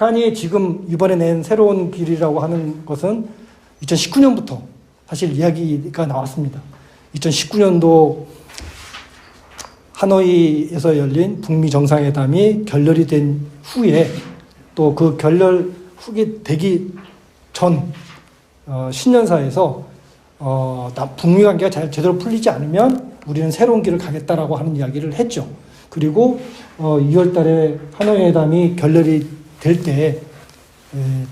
북한이 지금 이번에 낸 새로운 길이라고 하는 것은 2019년부터 사실 이야기가 나왔습니다. 2019년도 하노이에서 열린 북미 정상회담이 결렬이 된 후에 또 그 결렬 후기 되기 전 신년사에서 북미 관계가 제대로 풀리지 않으면 우리는 새로운 길을 가겠다라고 하는 이야기를 했죠. 그리고 2월 달에 하노이 회담이 결렬이 될 때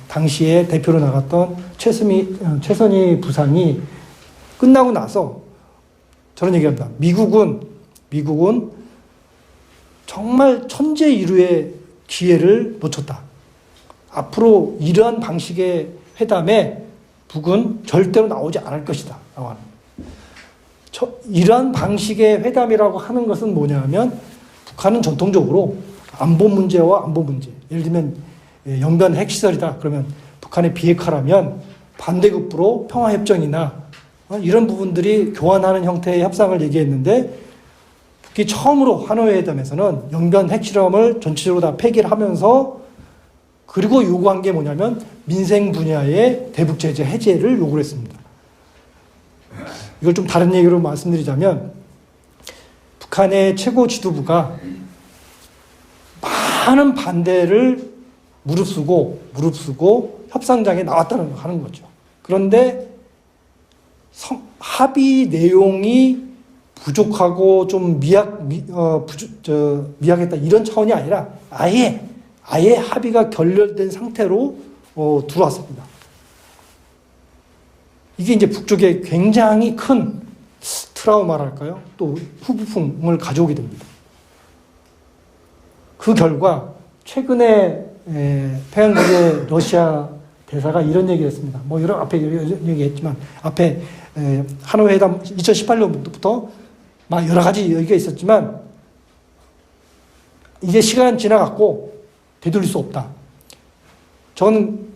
당시에 대표로 나갔던 최선희 부상이 끝나고 나서 저런 얘기합니다. 미국은 정말 천재이루의 기회를 놓쳤다. 앞으로 이러한 방식의 회담에 북은 절대로 나오지 않을 것이다. 이러한 방식의 회담이라고 하는 것은 뭐냐면 북한은 전통적으로 안보 문제와 안보 문제, 예를 들면 영변 핵시설이다. 그러면 북한의 비핵화라면 반대급부로 평화협정이나 이런 부분들이 교환하는 형태의 협상을 얘기했는데 북이 처음으로 하노이 회담에서는 영변 핵실험을 전체적으로 다 폐기를 하면서 그리고 요구한 게 뭐냐면 민생 분야의 대북 제재 해제를 요구를 했습니다. 이걸 좀 다른 얘기로 말씀드리자면 북한의 최고 지도부가 많은 반대를 무릅쓰고 협상장에 나왔다는 하는 거죠. 그런데 합의 내용이 부족하고 좀 미약했다 이런 차원이 아니라 아예 합의가 결렬된 상태로 들어왔습니다. 이게 이제 북쪽에 굉장히 큰 트라우마랄까요? 또 후폭풍을 가져오게 됩니다. 그 결과 최근에 평양국의 러시아 대사가 이런 얘기를 했습니다. 뭐 여러 앞에 얘기했지만 앞에 하노이 회담 2018년부터 막 여러 가지 얘기가 있었지만 이제 시간 지나갔고 되돌릴 수 없다. 저는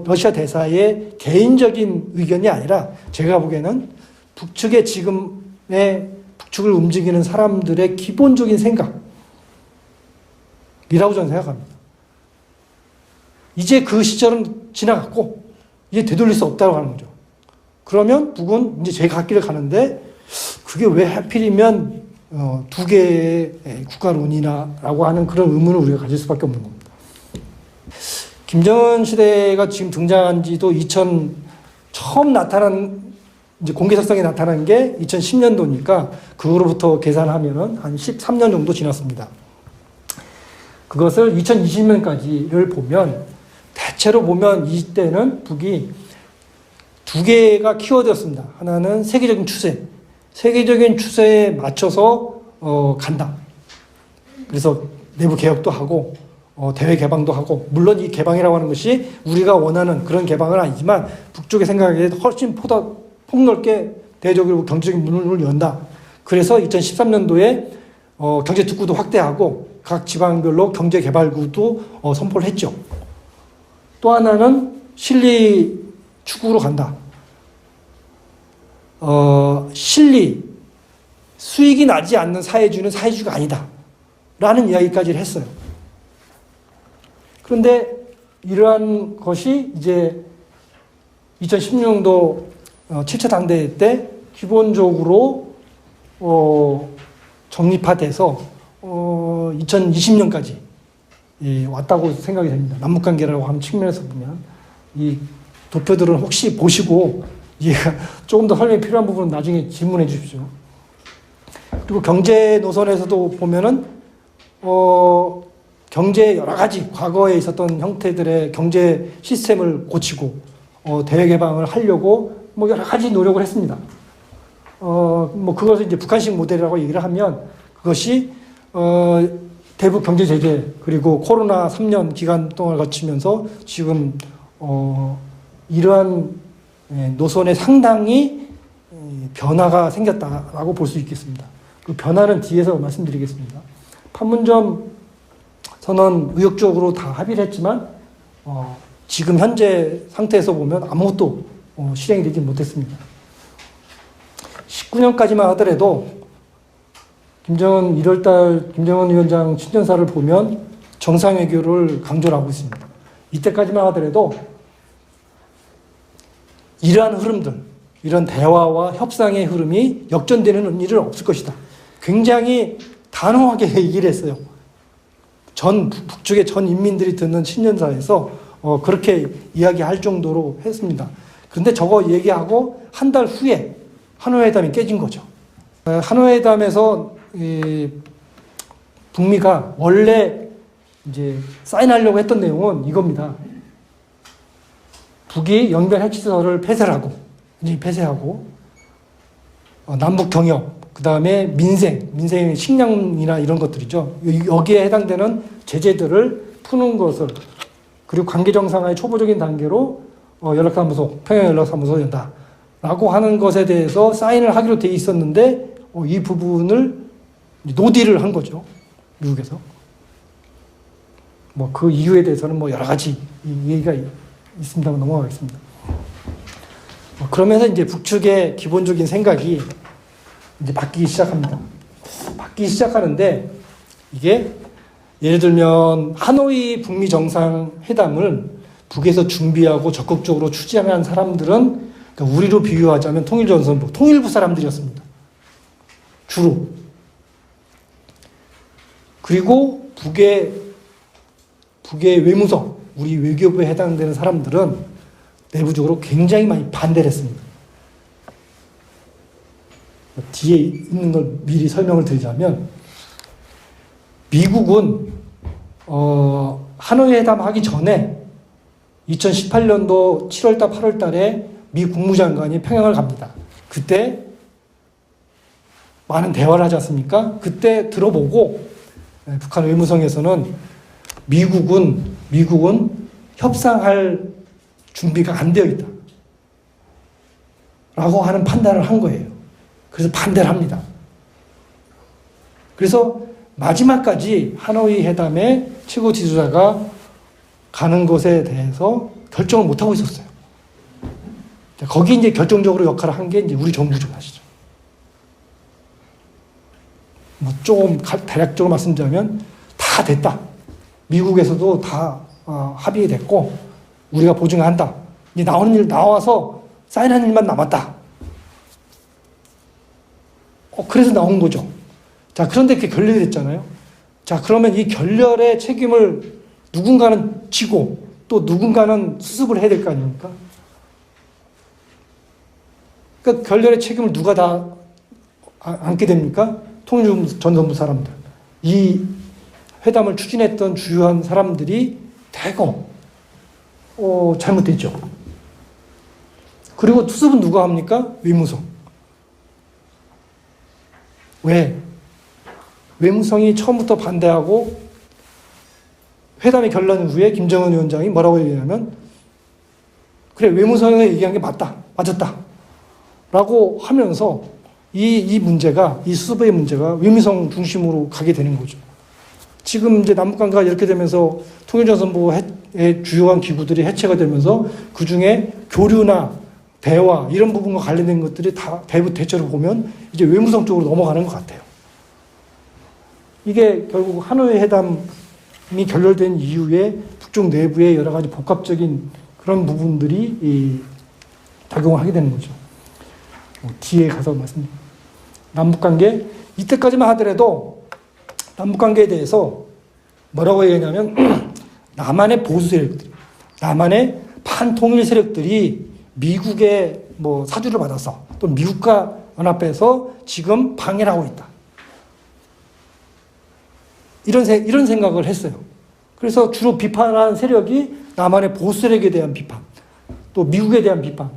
러시아 대사의 개인적인 의견이 아니라 제가 보기에는 북측의 지금의 북측을 움직이는 사람들의 기본적인 생각이라고 저는 생각합니다. 이제 그 시절은 지나갔고 이제 되돌릴 수 없다고 하는 거죠. 그러면 북은 이제 제 갈 길을 가는데 그게 왜 하필이면 두 개의 국가론이나라고 하는 그런 의문을 우리가 가질 수밖에 없는 겁니다. 김정은 시대가 지금 등장한 지도 처음 나타난 이제 공개석상에 나타난 게 2010년도니까 그거로부터 계산하면은 한 13년 정도 지났습니다. 그것을 2020년까지를 보면 대체로 보면 이때는 북이 두 개가 키워드였습니다. 하나는 세계적인 추세에 맞춰서 간다. 그래서 내부 개혁도 하고 대외 개방도 하고 물론 이 개방이라고 하는 것이 우리가 원하는 그런 개방은 아니지만 북쪽의 생각에 훨씬 폭넓게 대외적으로 경제적인 문을 연다. 그래서 2013년도에 경제 특구도 확대하고 각 지방별로 경제 개발구도 선포를 했죠. 또 하나는 실리 추구로 간다. 수익이 나지 않는 사회주의는 사회주의가 아니다. 라는 이야기까지 했어요. 그런데 이러한 것이 이제 2016년도 7차 당대회 때 기본적으로 정립화돼서 2020년까지 왔다고 생각이 됩니다. 남북관계라고 하는 측면에서 보면 이 도표들은 혹시 보시고 조금 더 설명이 필요한 부분은 나중에 질문해 주십시오. 그리고 경제 노선에서도 보면은 경제 여러 가지 과거에 있었던 형태들의 경제 시스템을 고치고 대외 개방을 하려고 뭐 여러 가지 노력을 했습니다. 뭐 그것을 이제 북한식 모델이라고 얘기를 하면 그것이 대북 경제 제재 그리고 코로나 3년 기간 동안을 거치면서 지금 이러한 노선에 상당히 변화가 생겼다라고 볼 수 있겠습니다. 그 변화는 뒤에서 말씀드리겠습니다. 판문점 선언 의욕적으로 다 합의를 했지만 지금 현재 상태에서 보면 아무것도 실행이 되지 못했습니다. 19년까지만 하더라도 김정은 1월달 김정은 위원장 친전사를 보면 정상외교를 강조를 하고 있습니다. 이때까지만 하더라도 이러한 흐름들, 이런 대화와 협상의 흐름이 역전되는 일은 없을 것이다. 굉장히 단호하게 얘기를 했어요. 북측의 전 인민들이 듣는 친년사에서 그렇게 이야기할 정도로 했습니다. 그런데 저거 얘기하고 한 달 후에 하노이 회담이 깨진 거죠. 하노이 회담에서 북미가 원래 이제 사인하려고 했던 내용은 이겁니다. 북이 영변 핵시설을 폐쇄하고 남북 경협, 그 다음에 민생의 식량이나 이런 것들이죠. 여기에 해당되는 제재들을 푸는 것을, 그리고 관계 정상화의 초보적인 단계로 평양 연락사무소 연다라고 하는 것에 대해서 사인을 하기로 돼 있었는데 이 부분을 노딜을 한 거죠. 미국에서. 그 이유에 대해서는 여러 가지 얘기가 있습니다만 넘어가겠습니다. 그러면서 이제 북측의 기본적인 생각이 이제 바뀌기 시작합니다. 바뀌기 시작하는데 이게 예를 들면 하노이 북미 정상회담을 북에서 준비하고 적극적으로 추진한 사람들은 그러니까 우리로 비유하자면 통일전선부, 통일부 사람들이었습니다. 주로. 그리고 북의 외무성, 우리 외교부에 해당되는 사람들은 내부적으로 굉장히 많이 반대를 했습니다. 뒤에 있는 걸 미리 설명을 드리자면, 미국은 하노이 회담 하기 전에 2018년도 7월달, 8월달에 미 국무장관이 평양을 갑니다. 그때 많은 대화를 하지 않습니까? 그때 들어보고 북한 외무성에서는 미국은 협상할 준비가 안 되어 있다 라고 하는 판단을 한 거예요. 그래서 반대를 합니다. 그래서 마지막까지 하노이 회담에 최고 지도자가 가는 것에 대해서 결정을 못하고 있었어요. 거기 이제 결정적으로 역할을 한 게 이제 우리 정부죠, 사실은. 조금 대략적으로 말씀드리면 다 됐다. 미국에서도 다 합의됐고 우리가 보증한다. 이제 나와서 사인하는 일만 남았다. 그래서 나온 거죠. 자, 그런데 그게 결렬이 됐잖아요. 자, 그러면 이 결렬의 책임을 누군가는 지고 또 누군가는 수습을 해야 될 거 아닙니까? 그러니까 결렬의 책임을 누가 다 안게 됩니까? 통일전선부 사람들. 이 회담을 추진했던 주요한 사람들이 대거 잘못됐죠. 그리고 수습은 누가 합니까? 외무성. 왜? 외무성이 처음부터 반대하고 회담이 결론 후에 김정은 위원장이 뭐라고 얘기하냐면, 그래, 외무성이 얘기한 게 맞았다 라고 하면서 이 수습의 문제가 외무성 중심으로 가게 되는 거죠. 지금 이제 남북관계가 이렇게 되면서 통일전선부의 주요한 기구들이 해체가 되면서 그 중에 교류나 대화 이런 부분과 관련된 것들이 다 대체로 보면 이제 외무성 쪽으로 넘어가는 것 같아요. 이게 결국 하노이 회담이 결렬된 이후에 북쪽 내부의 여러 가지 복합적인 그런 부분들이 작용을 하게 되는 거죠. 뒤에 가서 말씀드립니다. 남북관계, 이때까지만 하더라도 남북관계에 대해서 뭐라고 얘기하냐면 남한의 보수 세력들, 남한의 반통일 세력들이 미국의 사주를 받아서 또 미국과 연합해서 지금 방해를 하고 있다. 이런 생각을 했어요. 그래서 주로 비판하는 세력이 남한의 보수 세력에 대한 비판, 또 미국에 대한 비판.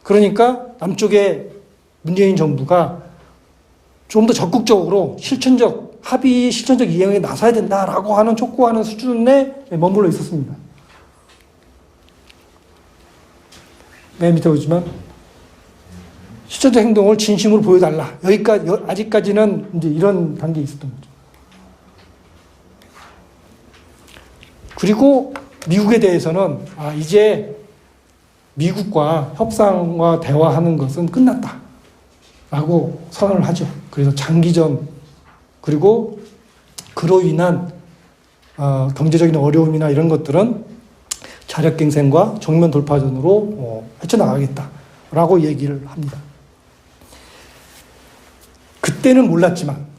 그러니까 남쪽의 문재인 정부가 좀 더 적극적으로 실천적 이행에 나서야 된다라고 하는 촉구하는 수준에 머물러 있었습니다. 맨 밑에 보지만 실천적 행동을 진심으로 보여달라. 아직까지는 이제 이런 단계에 있었던 거죠. 그리고 미국에 대해서는 이제 미국과 협상과 대화하는 것은 끝났다 라고 선언을 하죠. 그래서 장기전, 그리고 그로 인한 경제적인 어려움이나 이런 것들은 자력갱생과 정면 돌파전으로 헤쳐나가겠다라고 얘기를 합니다. 그때는 몰랐지만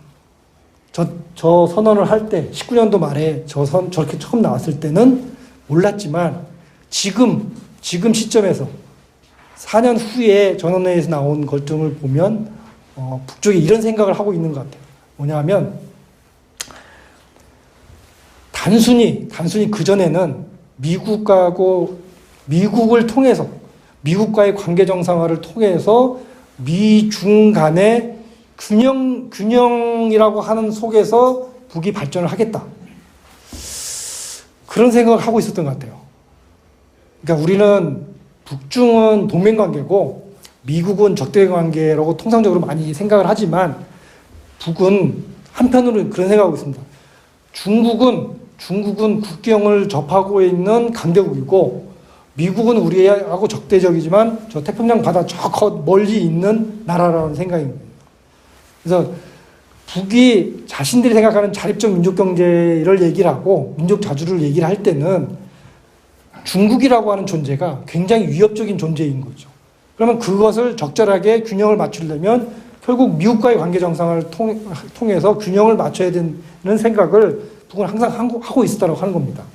저 선언을 할 때 19년도 말에 저렇게 처음 나왔을 때는 몰랐지만 지금 시점에서 4년 후에 전원회의에서 나온 결정을 보면 북쪽이 이런 생각을 하고 있는 것 같아요. 뭐냐면 단순히 그전에는 미국을 통해서 미국과의 관계 정상화를 통해서 미중 간의 균형이라고 하는 속에서 북이 발전을 하겠다. 그런 생각을 하고 있었던 것 같아요. 그러니까 우리는 북중은 동맹관계고 미국은 적대관계라고 통상적으로 많이 생각을 하지만 북은 한편으로는 그런 생각하고 있습니다. 중국은 국경을 접하고 있는 강대국이고 미국은 우리하고 적대적이지만 저 태평양 바다 저 멀리 있는 나라라는 생각입니다. 그래서 북이 자신들이 생각하는 자립적 민족경제를 얘기를 하고 민족 자주를 얘기를 할 때는 중국이라고 하는 존재가 굉장히 위협적인 존재인 거죠. 그러면 그것을 적절하게 균형을 맞추려면 결국 미국과의 관계 정상을 통해서 균형을 맞춰야 되는 생각을 북은 항상 하고 있었다고 하는 겁니다.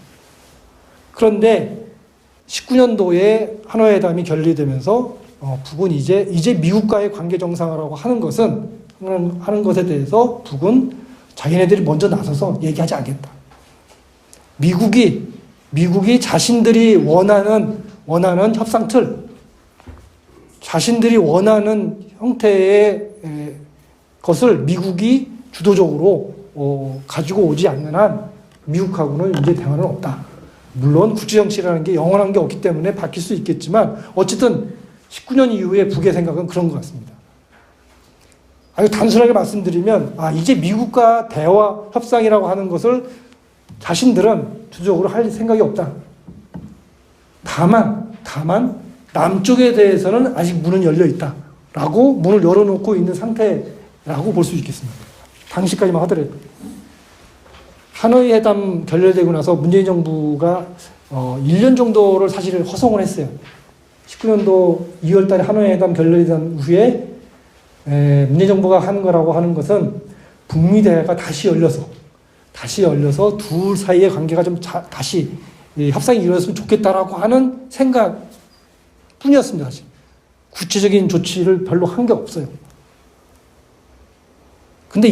그런데 19년도에 하노이 회담이 결의되면서 북은 이제 미국과의 관계 정상화라고 하는 것에 대해서 북은 자기네들이 먼저 나서서 얘기하지 않겠다. 미국이 자신들이 원하는 협상 틀, 자신들이 원하는 형태의 것을 미국이 주도적으로 가지고 오지 않는 한 미국하고는 이제 대화는 없다. 물론 국제정치라는 게 영원한 게 없기 때문에 바뀔 수 있겠지만 어쨌든 19년 이후에 북의 생각은 그런 것 같습니다. 아주 단순하게 말씀드리면 이제 미국과 대화 협상이라고 하는 것을 자신들은 주도적으로 할 생각이 없다. 다만 남쪽에 대해서는 아직 문은 열려 있다라고 문을 열어놓고 있는 상태라고 볼 수 있겠습니다. 당시까지만 하더라도 하노이 회담 결렬되고 나서 문재인 정부가 1년 정도를 사실 허송을 했어요. 19년도 2월 달에 하노이 회담 결렬된 후에 문재인 정부가 한 거라고 하는 것은 북미 대화가 다시 열려서 둘 사이의 관계가 좀 다시 협상이 이루어졌으면 좋겠다라고 하는 생각 뿐이었습니다. 사실. 구체적인 조치를 별로 한 게 없어요. 근데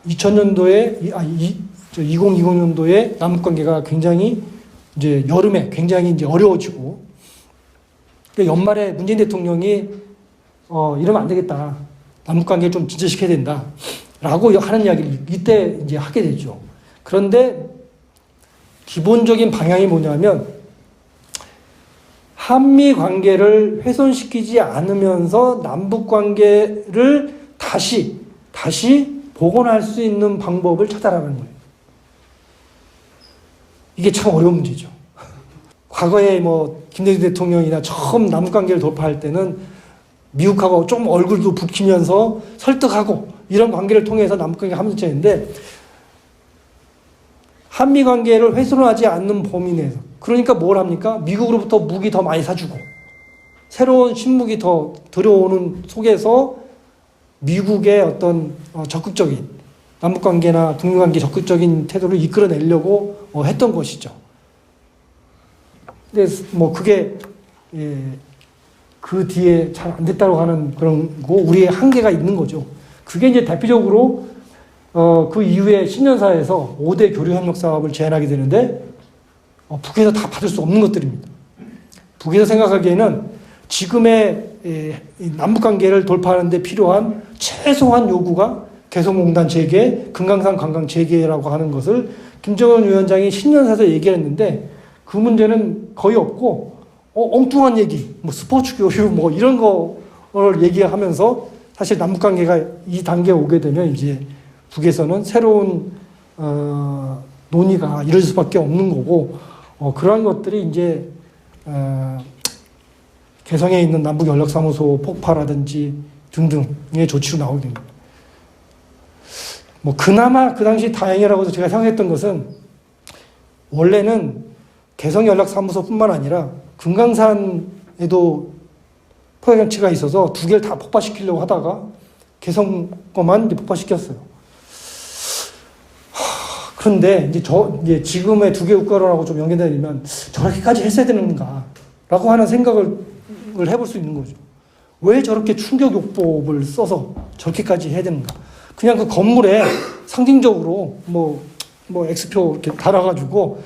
2020년도에 남북 관계가 굉장히 이제 여름에 굉장히 이제 어려워지고 연말에 문재인 대통령이 이러면 안 되겠다. 남북 관계를 좀 진전시켜야 된다. 라고 하는 이야기를 이때 이제 하게 되죠. 그런데 기본적인 방향이 뭐냐면 한미 관계를 훼손시키지 않으면서 남북 관계를 다시 복원할 수 있는 방법을 찾아라는 거예요. 이게 참 어려운 문제죠. 과거에 김대중 대통령이나 처음 남북 관계를 돌파할 때는 미국하고 좀 얼굴도 붉히면서 설득하고 이런 관계를 통해서 남북관계 합의했는데 한미 관계를 훼손하지 않는 범위 내에서 그러니까 뭘 합니까? 미국으로부터 무기 더 많이 사주고 새로운 신무기 더 들어오는 속에서 미국의 어떤 적극적인 남북관계나 북미관계 적극적인 태도를 이끌어내려고 했던 것이죠. 근데 그게 그 뒤에 잘 안 됐다고 하는 그런 거 우리의 한계가 있는 거죠. 그게 이제 대표적으로 그 이후에 신년사에서 5대 교류협력 사업을 제안하게 되는데 북에서 다 받을 수 없는 것들입니다. 북에서 생각하기에는 지금의 남북관계를 돌파하는 데 필요한 최소한 요구가 개성공단 재개, 금강산 관광 재개라고 하는 것을 김정은 위원장이 신년사에서 얘기했는데 그 문제는 거의 없고 엉뚱한 얘기, 스포츠 교육 이런 거를 얘기하면서 사실 남북관계가 이 단계에 오게 되면 이제 북에서는 새로운 논의가 이럴 수밖에 없는 거고 그러한 것들이 이제 개성에 있는 남북연락사무소 폭파라든지 등등의 조치로 나오게 됩니다. 뭐 그나마 그 당시 다행이라고 제가 생각했던 것은 원래는 개성연락사무소뿐만 아니라 금강산에도 포획장치가 있어서 두 개를 다 폭파시키려고 하다가 개성 거만 이제 폭파시켰어요. 그런데 이제 지금의 두 개 국가론하고 좀 연계되면 저렇게까지 했어야 되는가라고 하는 생각을 해볼 수 있는 거죠. 왜 저렇게 충격요법을 써서 저렇게까지 해야 되는가? 그냥 그 건물에 상징적으로 뭐 X표 이렇게 달아가지고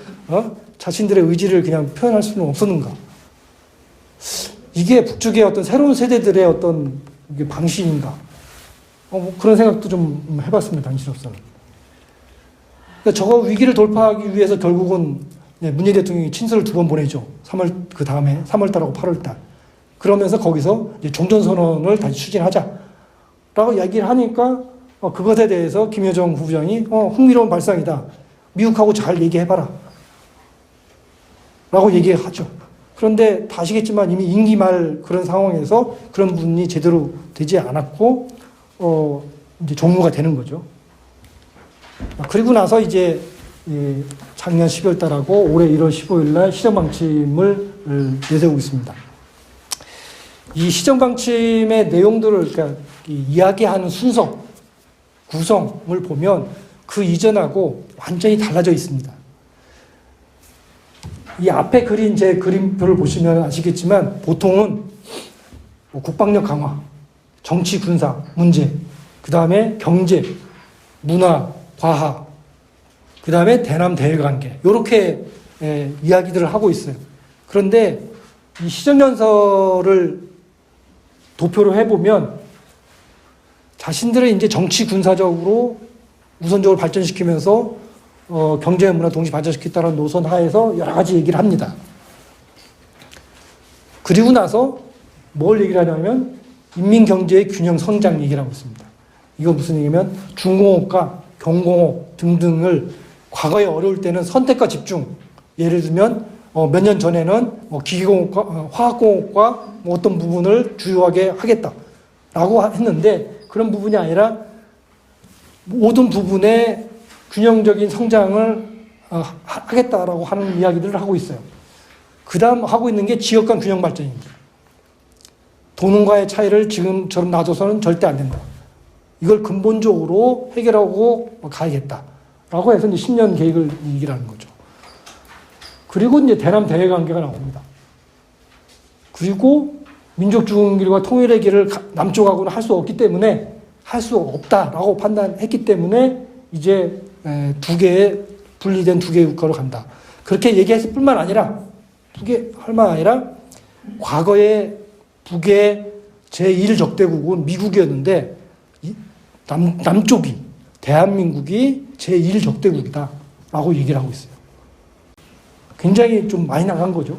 자신들의 의지를 그냥 표현할 수는 없었는가? 이게 북쪽의 어떤 새로운 세대들의 어떤 방식인가? 뭐 그런 생각도 좀 해봤습니다, 당시로서는. 그러니까 저거 위기를 돌파하기 위해서 결국은 문재인 대통령이 친서를 2번 보내죠. 그 다음에 3월달하고 8월달. 그러면서 거기서 이제 종전선언을 다시 추진하자라고 이야기를 하니까 그것에 대해서 김여정 후보장이 흥미로운 발상이다. 미국하고 잘 얘기해봐라. 라고 얘기하죠. 그런데 다 아시겠지만 이미 임기 말 그런 상황에서 그런 부분이 제대로 되지 않았고, 이제 종료가 되는 거죠. 그리고 나서 이제 작년 12월 달하고 올해 1월 15일 날 시정방침을 내세우고 있습니다. 이 시정방침의 내용들을 그러니까 이야기하는 순서, 구성을 보면 그 이전하고 완전히 달라져 있습니다. 이 앞에 그린 제 그림표를 보시면 아시겠지만 보통은 뭐 국방력 강화, 정치 군사 문제, 그 다음에 경제, 문화, 과학, 그 다음에 대남 대외 관계 이렇게 이야기들을 하고 있어요. 그런데 이 시정연설을 도표로 해보면 자신들의 이제 정치 군사적으로 우선적으로 발전시키면서 경제 문화 동시 발전시키겠다는 노선 하에서 여러 가지 얘기를 합니다. 그리고 나서 뭘 얘기를 하냐면 인민경제의 균형 성장 얘기를 하고 있습니다. 이거 무슨 얘기냐면 중공업과 경공업 등등을 과거에 어려울 때는 선택과 집중, 예를 들면 몇 년 전에는 기계공업과 화학공업과 어떤 부분을 주요하게 하겠다라고 했는데 그런 부분이 아니라 모든 부분의 균형적인 성장을 하겠다라고 하는 이야기들을 하고 있어요. 그 다음 하고 있는 게 지역 간 균형 발전입니다. 도농과의 차이를 지금처럼 놔둬서는 절대 안 된다. 이걸 근본적으로 해결하고 가야겠다라고 해서 이제 10년 계획을 얘기를 하는 거죠. 그리고 이제 대남 대외 관계가 나옵니다. 그리고 민족 중흥길과 통일의 길을 남쪽하고는 할 수 없기 때문에 할 수 없다라고 판단했기 때문에 이제 분리된 두 개의 국가로 간다. 그렇게 얘기했을 뿐만 아니라 과거에 북의 제1적대국은 미국이었는데 남쪽이 대한민국이 제1적대국이다 라고 얘기를 하고 있어요. 굉장히 좀 많이 나간 거죠.